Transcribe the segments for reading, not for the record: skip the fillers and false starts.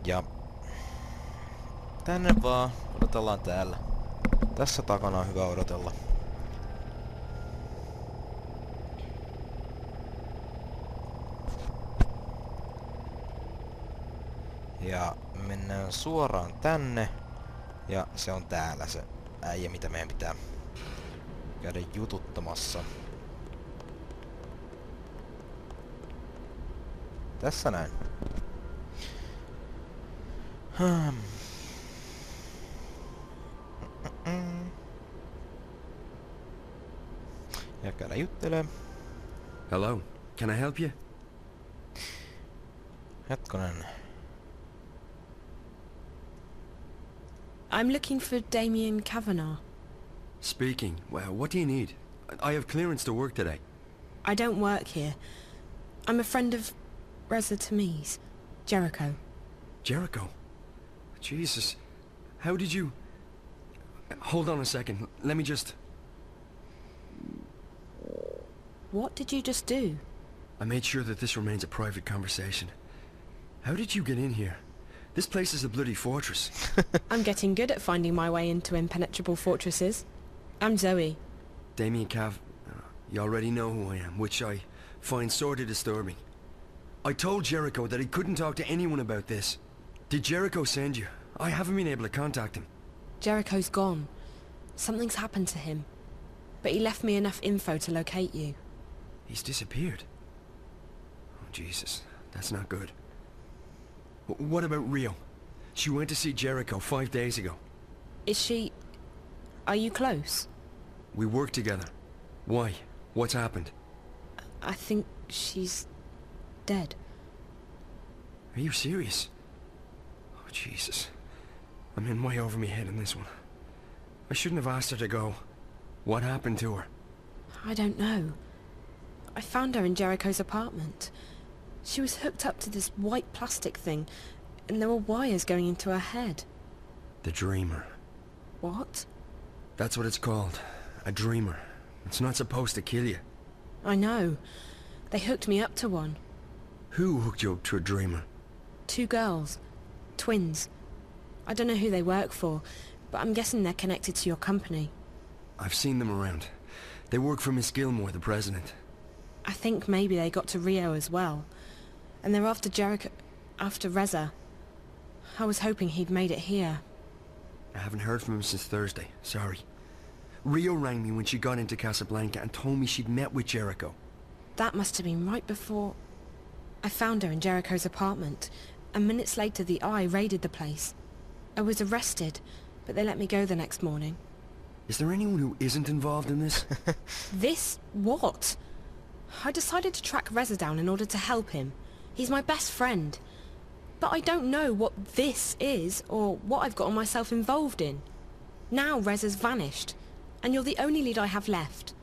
Ja tänne vaan, odotellaan täällä. Tässä takana on hyvä odotella. Ja mennään suoraan tänne. Ja se on täällä se äijä, mitä meidän pitää käydä jututtamassa. Tässä näin. Ja käydä juttelee. Hello, can I help you? Hetkonen. I'm looking for Damien Kavanagh. Speaking. Well, what do you need? I have clearance to work today. I don't work here. I'm a friend of Reza Tamiz, Jericho. Jericho? Jesus. How did you... Hold on a second. Let me just... What did you just do? I made sure that this remains a private conversation. How did you get in here? This place is a bloody fortress. I'm getting good at finding my way into impenetrable fortresses. I'm Zoe. Damien Cav... You already know who I am, which I find sorely disturbing. I told Jericho that he couldn't talk to anyone about this. Did Jericho send you? I haven't been able to contact him. Jericho's gone. Something's happened to him. But he left me enough info to locate you. He's disappeared. Oh, Jesus. That's not good. What about Rio? She went to see Jericho 5 days ago. Is she... Are you close? We work together. Why? What's happened? I think she's... dead. Are you serious? Oh, Jesus. I'm in way over my head in this one. I shouldn't have asked her to go. What happened to her? I don't know. I found her in Jericho's apartment. She was hooked up to this white plastic thing, and there were wires going into her head. The dreamer. What? That's what it's called. A dreamer. It's not supposed to kill you. I know. They hooked me up to one. Who hooked you up to a dreamer? 2 girls. Twins. I don't know who they work for, but I'm guessing they're connected to your company. I've seen them around. They work for Miss Gilmore, the president. I think maybe they got to Rio as well. And they're after Jericho... after Reza. I was hoping he'd made it here. I haven't heard from him since Thursday. Sorry. Rio rang me when she got into Casablanca and told me she'd met with Jericho. That must have been right before... I found her in Jericho's apartment, and minutes later the Eye raided the place. I was arrested, but they let me go the next morning. Is there anyone who isn't involved in this? This? What? I decided to track Reza down in order to help him. He's my best friend. But I don't know what this is, or what I've gotten myself involved in. Now Reza's vanished, and you're the only lead I have left.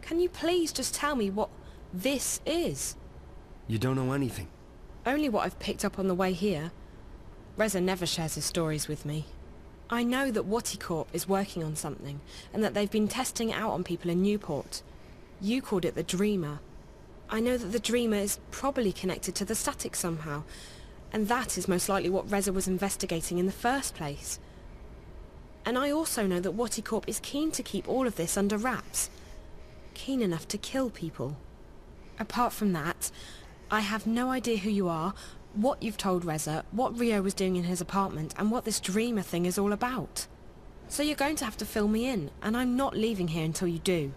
Can you please just tell me what this is? You don't know anything? Only what I've picked up on the way here. Reza never shares his stories with me. I know that Watty Corp is working on something, and that they've been testing it out on people in Newport. You called it the Dreamer. I know that the Dreamer is probably connected to the static somehow, and that is most likely what Reza was investigating in the first place. And I also know that Watty Corp is keen to keep all of this under wraps. Keen enough to kill people. Apart from that, I have no idea who you are, what you've told Reza, what Rio was doing in his apartment, and what this Dreamer thing is all about. So you're going to have to fill me in, and I'm not leaving here until you do.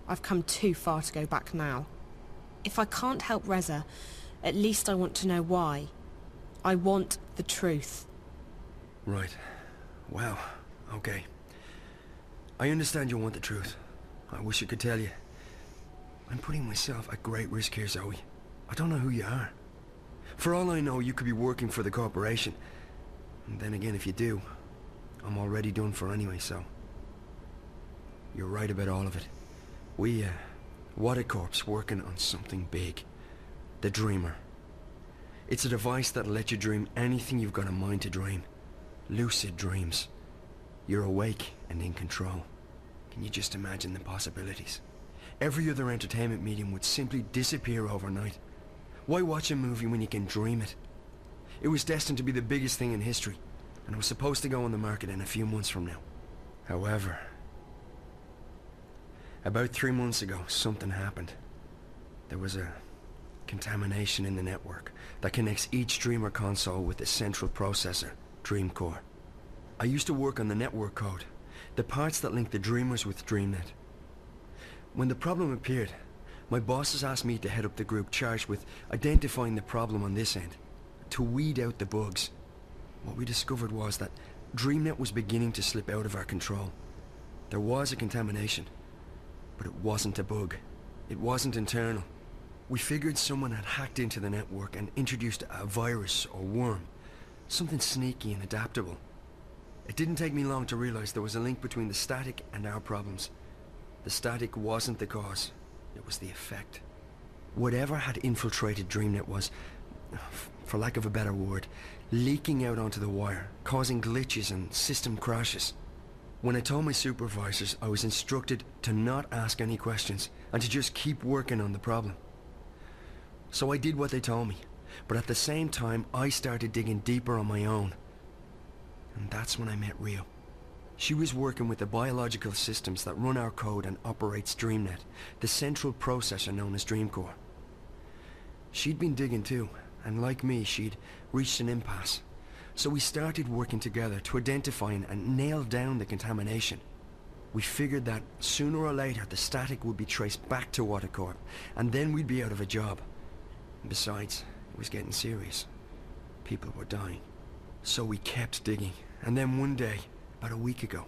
I've come too far to go back now. If I can't help Reza, at least I want to know why. I want the truth. Right. Well, okay. I understand you want the truth. I wish I could tell you. I'm putting myself at great risk here, Zoe. I don't know who you are. For all I know, you could be working for the corporation. And then again, if you do, I'm already done for anyway, so... You're right about all of it. Watticorp's working on something big. The Dreamer. It's a device that'll let you dream anything you've got a mind to dream. Lucid dreams. You're awake and in control. Can you just imagine the possibilities? Every other entertainment medium would simply disappear overnight. Why watch a movie when you can dream it? It was destined to be the biggest thing in history, and it was supposed to go on the market in a few months from now. However, about 3 months ago, something happened. There was a contamination in the network that connects each Dreamer console with the central processor, Dream Core. I used to work on the network code, the parts that link the Dreamers with DreamNet. When the problem appeared, my bosses asked me to head up the group charged with identifying the problem on this end, to weed out the bugs. What we discovered was that DreamNet was beginning to slip out of our control. There was a contamination, but it wasn't a bug. It wasn't internal. We figured someone had hacked into the network and introduced a virus or worm, something sneaky and adaptable. It didn't take me long to realize there was a link between the static and our problems. The static wasn't the cause, it was the effect. Whatever had infiltrated DreamNet was, for lack of a better word, leaking out onto the wire, causing glitches and system crashes. When I told my supervisors, I was instructed to not ask any questions and to just keep working on the problem. So I did what they told me, but at the same time I started digging deeper on my own. And that's when I met Rio. She was working with the biological systems that run our code and operates DreamNet, the central processor known as DreamCore. She'd been digging too, and like me, she'd reached an impasse. So we started working together to identify and nail down the contamination. We figured that sooner or later the static would be traced back to Watercorp, and then we'd be out of a job. And besides, it was getting serious. People were dying. So we kept digging, and then one day, about a week ago,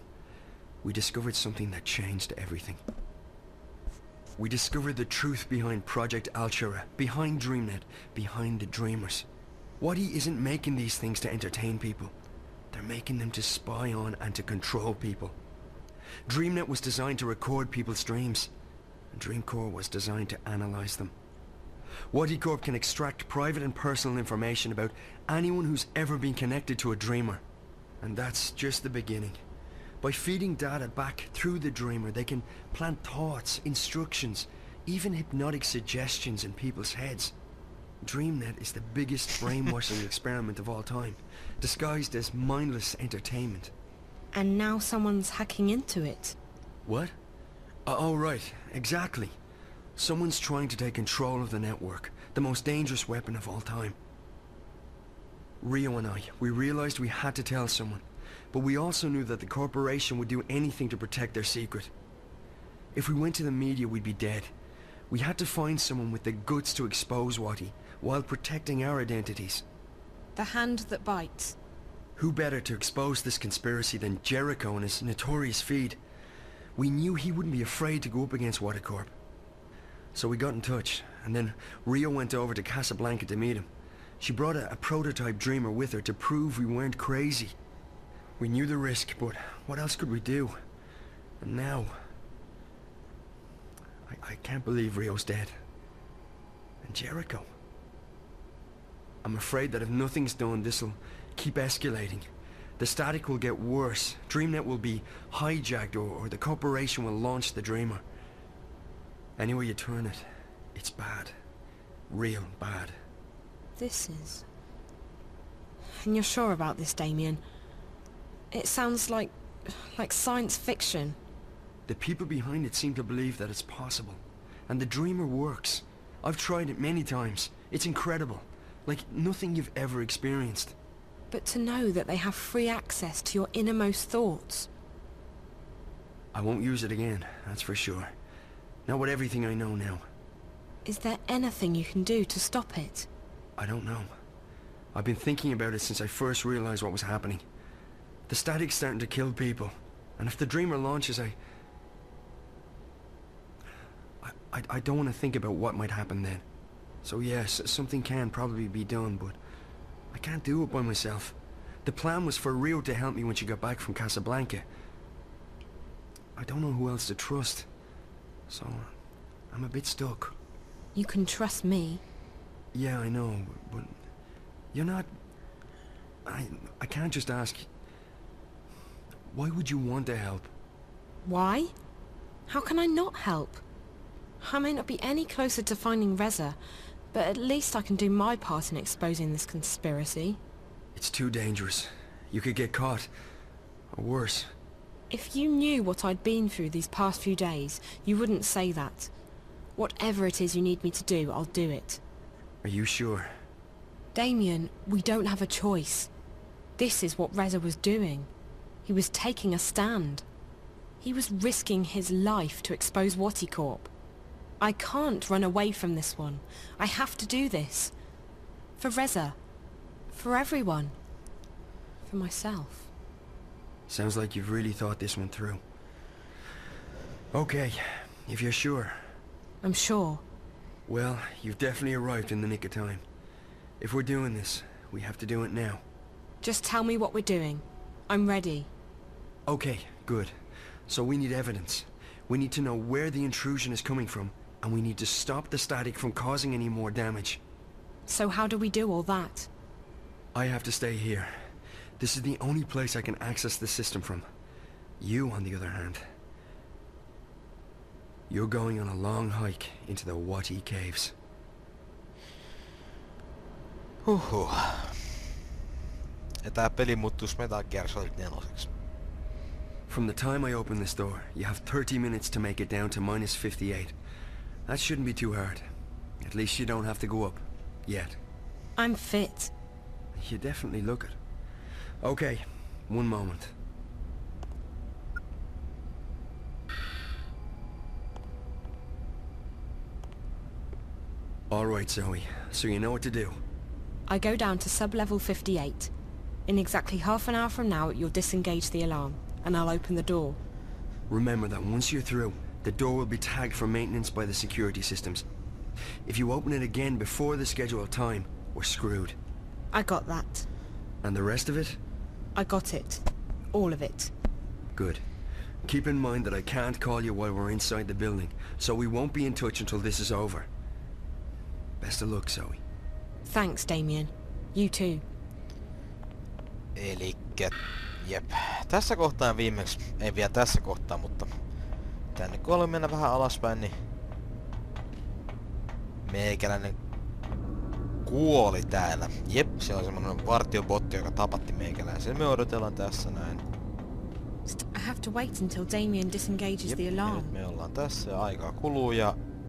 we discovered something that changed everything. We discovered the truth behind Project Altura, behind DreamNet, behind the Dreamers. Waddy isn't making these things to entertain people. They're making them to spy on and to control people. DreamNet was designed to record people's dreams, and DreamCore was designed to analyze them. Waddy Corp can extract private and personal information about anyone who's ever been connected to a Dreamer. And that's just the beginning. By feeding data back through the Dreamer, they can plant thoughts, instructions, even hypnotic suggestions in people's heads. DreamNet is the biggest brainwashing experiment of all time, disguised as mindless entertainment. And now someone's hacking into it. What? Oh, right, exactly. Someone's trying to take control of the network, the most dangerous weapon of all time. Rio and I, we realized we had to tell someone, but we also knew that the corporation would do anything to protect their secret. If we went to the media, we'd be dead. We had to find someone with the guts to expose Waddy, while protecting our identities. The hand that bites. Who better to expose this conspiracy than Jericho and his notorious feed? We knew he wouldn't be afraid to go up against Watercorp. So we got in touch, and then Rio went over to Casablanca to meet him. She brought a prototype Dreamer with her to prove we weren't crazy. We knew the risk, but what else could we do? And now... I can't believe Rio's dead. And Jericho. I'm afraid that if nothing's done, this'll keep escalating. The static will get worse. DreamNet will be hijacked, or the corporation will launch the Dreamer. Anywhere you turn it, it's bad. Real bad. This is... And you're sure about this, Damien? It sounds like science fiction. The people behind it seem to believe that it's possible. And the Dreamer works. I've tried it many times. It's incredible. Like nothing you've ever experienced. But to know that they have free access to your innermost thoughts. I won't use it again, that's for sure. Not with everything I know now. Is there anything you can do to stop it? I don't know. I've been thinking about it since I first realized what was happening. The static's starting to kill people. And if the Dreamer launches, I don't want to think about what might happen then. So yes, something can probably be done, but I can't do it by myself. The plan was for Rio to help me when she got back from Casablanca. I don't know who else to trust. So, I'm a bit stuck. You can trust me. Yeah, I know, but you're not... I can't just ask... Why would you want to help? Why? How can I not help? I may not be any closer to finding Reza, But at least I can do my part in exposing this conspiracy. It's too dangerous. You could get caught. Or worse. If you knew what I'd been through these past few days, you wouldn't say that. Whatever it is you need me to do, I'll do it. Are you sure? Damien, we don't have a choice. This is what Reza was doing. He was taking a stand. He was risking his life to expose Watty Corp. I can't run away from this one. I have to do this. For Reza. For everyone. For myself. Sounds like you've really thought this one through. Okay, if you're sure. I'm sure. Well, you've definitely arrived in the nick of time. If we're doing this, we have to do it now. Just tell me what we're doing. I'm ready. Okay, good. So we need evidence. We need to know where the intrusion is coming from, and we need to stop the static from causing any more damage. So how do we do all that? I have to stay here. This is the only place I can access the system from. You, on the other hand, you're going on a long hike into the Watty caves. Huhhuh. Ja tää peli muuttuis Metal Gear Solid 4. From the time I open this door, you have 30 minutes to make it down to -58. That shouldn't be too hard. At least you don't have to go up. Yet. I'm fit. You definitely look it. Okay, one moment. Alright, Zoe, so you know what to do. I go down to sub-level 58. In exactly half an hour from now, you'll disengage the alarm, and I'll open the door. Remember that once you're through, the door will be tagged for maintenance by the security systems. If you open it again before the scheduled time, we're screwed. I got that. And the rest of it? I got it. All of it. Good. Keep in mind that I can't call you while we're inside the building, so we won't be in touch until this is over. Best of luck, Zoe. Thanks, Damien. You too. Elikkä, jep. Tässä kohtaa viimeksi, ei vielä tässä kohtaa, mutta tänne kun oli mennä vähän alaspäin, niin meikäläinen kuoli täällä. Jep, siellä on semmonen vartiobotti, joka tapatti meikäläisen. Me odotellaan tässä näin. I have to wait until Damien disengages Jep, the ja alarm. nyt me ollaan tässä ja aikaa kuluu ja